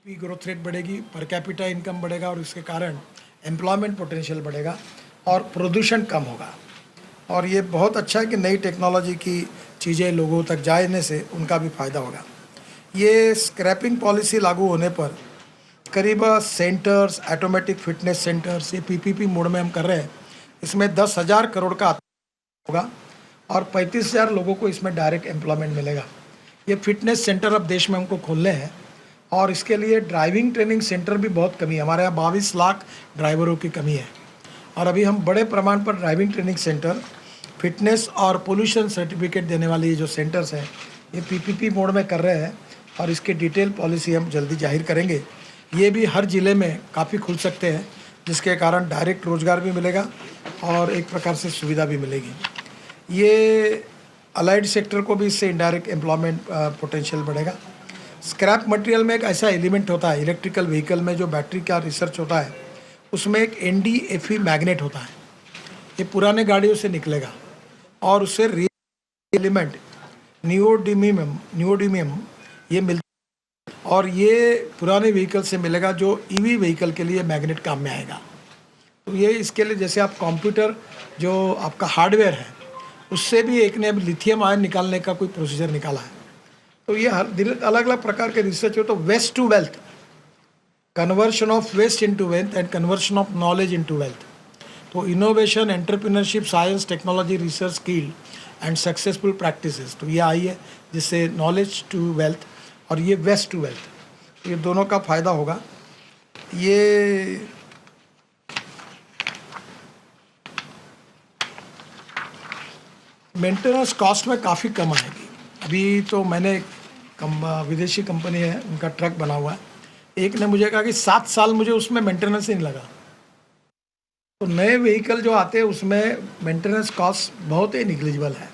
की growth rate बढ़ेगी, per capita income बढ़ेगा और इसके कारण एम्प्लॉयमेंट पोटेंशियल बढ़ेगा और प्रदूषण कम होगा। और ये बहुत अच्छा है कि नई टेक्नोलॉजी की चीज़ें लोगों तक जाने से उनका भी फ़ायदा होगा। ये स्क्रैपिंग पॉलिसी लागू होने पर करीब सेंटर्स, ऑटोमेटिक फिटनेस सेंटर्स, ये पीपीपी मोड में हम कर रहे हैं, इसमें 10,000 करोड़ का होगा और 35,000 लोगों को इसमें डायरेक्ट एम्प्लॉयमेंट मिलेगा। ये फिटनेस सेंटर अब देश में हमको खोलने हैं और इसके लिए ड्राइविंग ट्रेनिंग सेंटर भी बहुत कमी है। हमारे यहाँ 22 लाख ड्राइवरों की कमी है और अभी हम बड़े प्रमाण पर ड्राइविंग ट्रेनिंग सेंटर, फिटनेस और पोल्यूशन सर्टिफिकेट देने वाले ये जो सेंटर्स हैं, ये पीपीपी मोड में कर रहे हैं और इसकी डिटेल पॉलिसी हम जल्दी जाहिर करेंगे। ये भी हर ज़िले में काफ़ी खुल सकते हैं, जिसके कारण डायरेक्ट रोज़गार भी मिलेगा और एक प्रकार से सुविधा भी मिलेगी। ये अलाइड सेक्टर को भी इससे इनडायरेक्ट एम्प्लॉयमेंट पोटेंशियल बढ़ेगा। स्क्रैप मटेरियल में एक ऐसा एलिमेंट होता है, इलेक्ट्रिकल व्हीकल में जो बैटरी का रिसर्च होता है, उसमें एक NDFE मैग्नेट होता है। ये पुराने गाड़ियों से निकलेगा और उससे एलिमेंट नियोडिमियम ये मिलता है और ये पुराने व्हीकल से मिलेगा जो EV व्हीकल के लिए मैग्नेट काम में आएगा। तो ये इसके लिए जैसे आप कंप्यूटर जो आपका हार्डवेयर है उससे भी एक ने अब लिथियम आयन निकालने का कोई प्रोसीजर निकाला है। तो ये हर अलग अलग प्रकार के रिसर्च हो, तो waste to wealth, conversion of waste into wealth and conversion of knowledge into wealth. तो innovation, entrepreneurship, science, technology, research, skill and successful practices, तो ये आई है जिससे नॉलेज टू वेल्थ और ये वेस्ट टू वेल्थ, तो ये दोनों का फ़ायदा होगा। ये मेंटेनेंस कॉस्ट में काफ़ी कम आएगी। अभी तो मैंने विदेशी कंपनी है, उनका ट्रक बना हुआ है, एक ने मुझे कहा कि 7 साल मुझे उसमें मेंटेनेंस ही नहीं लगा। तो नए व्हीकल जो आते हैं उसमें मेंटेनेंस कॉस्ट बहुत ही निग्लिजिबल है।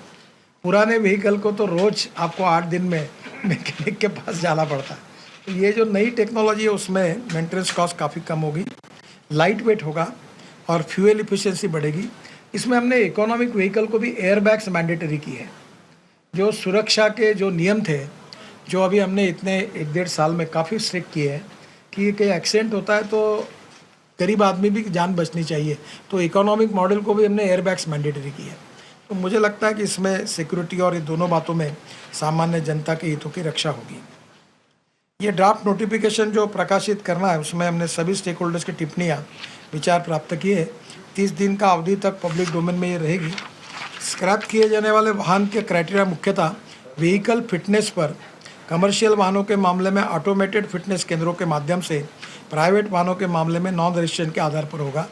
पुराने व्हीकल को तो रोज़ आपको 8 दिन में मैकेनिक के पास जाना पड़ता है। तो ये जो नई टेक्नोलॉजी है उसमें मेंटेनेंस कॉस्ट काफ़ी कम होगी, लाइट वेट होगा और फ्यूल इफिशिएंसी बढ़ेगी। इसमें हमने इकोनॉमिक व्हीकल को भी एयरबैग्स मैंडेटरी की है। जो सुरक्षा के जो नियम थे, जो अभी हमने इतने 1-1.5 साल में काफ़ी स्ट्रिक्ट किए हैं कि कहीं एक्सीडेंट होता है तो गरीब आदमी भी जान बचनी चाहिए, तो इकोनॉमिक मॉडल को भी हमने एयरबैग्स मैंडेटरी की है। तो मुझे लगता है कि इसमें सिक्योरिटी और ये दोनों बातों में सामान्य जनता के हितों की रक्षा होगी। ये ड्राफ्ट नोटिफिकेशन जो प्रकाशित करना है उसमें हमने सभी स्टेक होल्डर्स की टिप्पणियाँ, विचार प्राप्त किए। 30 दिन का अवधि तक पब्लिक डोमेन में ये रहेगी। स्क्रैप किए जाने वाले वाहन के क्राइटेरिया मुख्यतः व्हीकल फिटनेस पर, कमर्शियल वाहनों के मामले में ऑटोमेटेड फिटनेस केंद्रों के माध्यम से, प्राइवेट वाहनों के मामले में नॉन रजिस्ट्रेशन के आधार पर होगा।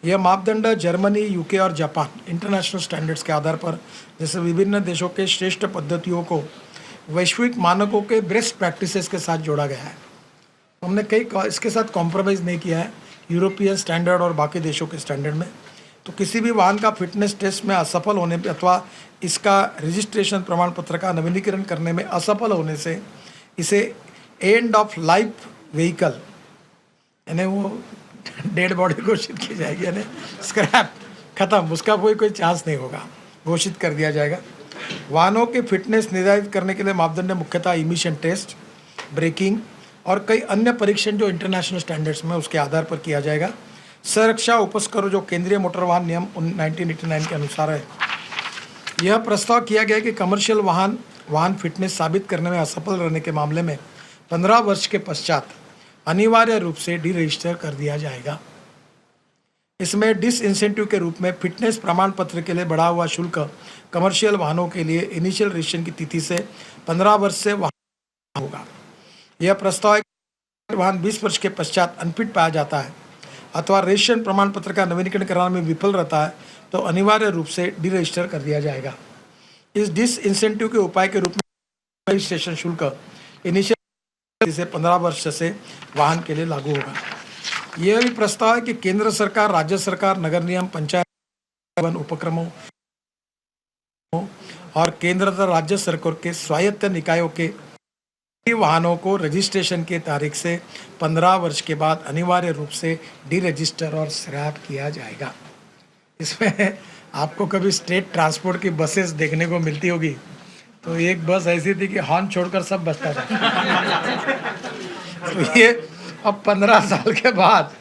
यह मापदंड जर्मनी, UK और जापान इंटरनेशनल स्टैंडर्ड्स के आधार पर, जैसे विभिन्न देशों के श्रेष्ठ पद्धतियों को वैश्विक मानकों के बेस्ट प्रैक्टिसेस के साथ जोड़ा गया है। हमने इसके साथ कॉम्प्रोमाइज़ नहीं किया है यूरोपियन स्टैंडर्ड और बाकी देशों के स्टैंडर्ड में। तो किसी भी वाहन का फिटनेस टेस्ट में असफल होने पर अथवा इसका रजिस्ट्रेशन प्रमाण पत्र का नवीनीकरण करने में असफल होने से इसे एंड ऑफ लाइफ व्हीकल, यानी वो डेड बॉडी घोषित की जाएगी, यानी स्क्रैप खत्म, उसका कोई चांस नहीं होगा, घोषित कर दिया जाएगा। वाहनों की फिटनेस निर्धारित करने के लिए मापदंड मुख्यतः इमिशन टेस्ट, ब्रेकिंग और कई अन्य परीक्षण जो इंटरनेशनल स्टैंडर्ड्स में उसके आधार पर किया जाएगा। संरक्षा उपस्करों जो केंद्रीय मोटर वाहन नियम 1989 के अनुसार है। यह प्रस्ताव किया गया कि कमर्शियल वाहन फिटनेस साबित करने में असफल रहने के मामले में 15 वर्ष के पश्चात अनिवार्य रूप से डीरजिस्टर कर दिया जाएगा। इसमें डिसइंसेंटिव के रूप में फिटनेस प्रमाण पत्र के लिए बढ़ा हुआ शुल्क कमर्शियल वाहनों के लिए इनिशियल रजिस्ट्रेशन की तिथि से 15 वर्ष से वाहन होगा। यह प्रस्ताव है कि वाहन 20 वर्ष के पश्चात अनफिट पाया जाता है अथवा रजिस्ट्रेशन प्रमाण पत्र का नवीनीकरण कराने में विफल रहता है तो अनिवार्य रूप से डीरजिस्टर कर दिया जाएगा। इस डिसइंसेंटिव के उपाय के रूप में रजिस्ट्रेशन शुल्क इनिशियल से 15 वर्ष से वाहन के लिए लागू होगा। यह भी प्रस्ताव है कि केंद्र सरकार, राज्य सरकार, नगर निगम, पंचायत उपक्रमों और केंद्र तथा राज्य सरकार के स्वायत्त निकायों के वाहनों को रजिस्ट्रेशन की तारीख से 15 वर्ष के बाद अनिवार्य रूप से डीरजिस्टर और स्क्रैप किया जाएगा। इसमें आपको कभी स्टेट ट्रांसपोर्ट की बसेस देखने को मिलती होगी, तो एक बस ऐसी थी कि हॉर्न छोड़कर सब बचता था। तो ये अब 15 साल के बाद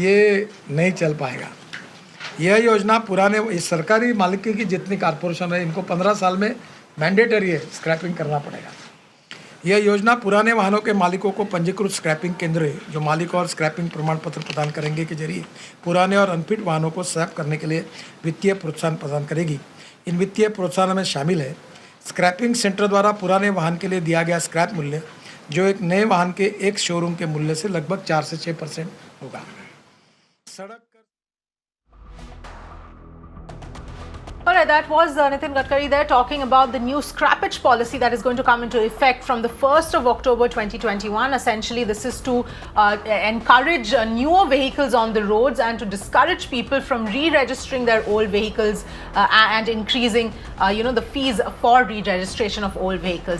ये नहीं चल पाएगा। यह योजना पुराने इस सरकारी मालिकी की जितनी कारपोरेशन है इनको 15 साल में मैंडेटरी है स्क्रैपिंग करना पड़ेगा। यह योजना पुराने वाहनों के मालिकों को पंजीकृत स्क्रैपिंग केंद्र जो मालिक और स्क्रैपिंग प्रमाण पत्र प्रदान करेंगे के जरिए पुराने और अनफिट वाहनों को स्क्रैप करने के लिए वित्तीय प्रोत्साहन प्रदान करेगी। इन वित्तीय प्रोत्साहन में शामिल है स्क्रैपिंग सेंटर द्वारा पुराने वाहन के लिए दिया गया स्क्रैप मूल्य जो एक नए वाहन के एक शोरूम के मूल्य से लगभग 4 से 6% होगा। सड़क All right, that was Nitin Gadkari there talking about the new scrappage policy that is going to come into effect from the 1st of October 2021. Essentially, this is to encourage newer vehicles on the roads and to discourage people from re-registering their old vehicles and increasing, the fees for re-registration of old vehicles.